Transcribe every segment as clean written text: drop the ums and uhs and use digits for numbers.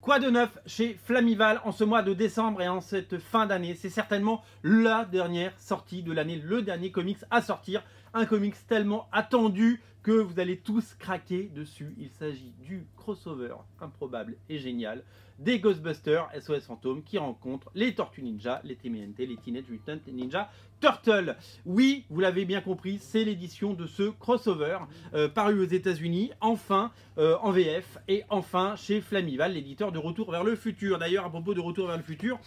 Quoi de neuf chez Flamival en ce mois de décembre et en cette fin d'année? C'est certainement la dernière sortie de l'année, le dernier comics à sortir. Un comics tellement attendu que vous allez tous craquer dessus. Il s'agit du crossover improbable et génial des Ghostbusters SOS Fantômes qui rencontrent les Tortues Ninja, les TMNT, les Teenage Mutant Ninja Turtles. Oui, vous l'avez bien compris, c'est l'édition de ce crossover paru aux États-Unis, enfin en VF et enfin chez Flamival, l'éditeur de Retour vers le futur. D'ailleurs, à propos de Retour vers le futur,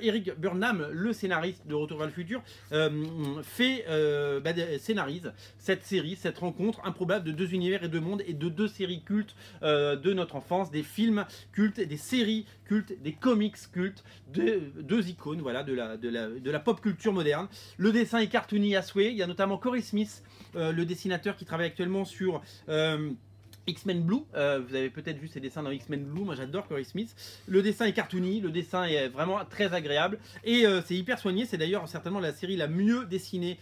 Eric Burnham, le scénariste de Retour vers le futur, scénarise cette série, cette rencontre improbable de deux univers et deux mondes et de deux séries cultes de notre enfance, des films cultes, des séries cultes, des comics cultes, deux icônes voilà, de la pop culture moderne. Le dessin est cartoony à souhait. Il y a notamment Corey Smith, le dessinateur qui travaille actuellement sur X-Men Blue, vous avez peut-être vu ses dessins dans X-Men Blue, moi j'adore Corey Smith. Le dessin est cartoony, le dessin est vraiment très agréable et c'est hyper soigné, c'est d'ailleurs certainement la série la mieux dessinée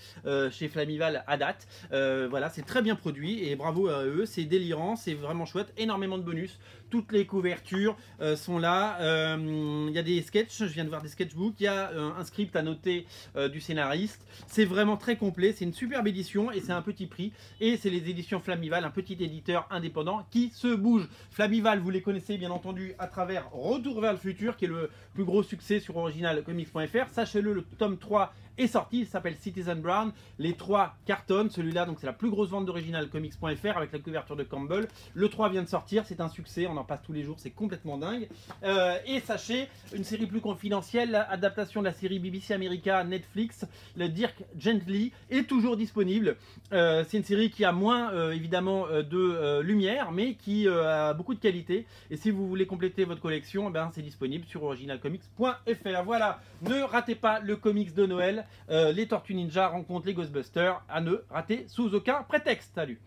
chez Flamival à date. Voilà, c'est très bien produit et bravo à eux, c'est délirant, c'est vraiment chouette, énormément de bonus, toutes les couvertures sont là, il y a des sketchs, je viens de voir des sketchbooks, il y a un script à noter du scénariste, c'est vraiment très complet, c'est une superbe édition et c'est un petit prix et c'est les éditions Flamival, un petit éditeur indépendant qui se bouge. Flamival, vous les connaissez bien entendu à travers Retour vers le futur, qui est le plus gros succès sur originalcomics.fr. Sachez-le, le tome 3 est sorti, il s'appelle Citizen Brown. Les 3 cartonnent, celui-là donc c'est la plus grosse vente d'originalcomics.fr avec la couverture de Campbell. Le 3 vient de sortir, c'est un succès, on en passe tous les jours, c'est complètement dingue. Et sachez, une série plus confidentielle, adaptation de la série BBC America Netflix, le Dirk Gently est toujours disponible. C'est une série qui a moins évidemment de lumière, mais qui a beaucoup de qualité. Et si vous voulez compléter votre collection, ben, c'est disponible sur originalcomics.fr. Voilà, ne ratez pas le comics de Noël. Les Tortues Ninja rencontrent les Ghostbusters, à ne rater sous aucun prétexte. Salut!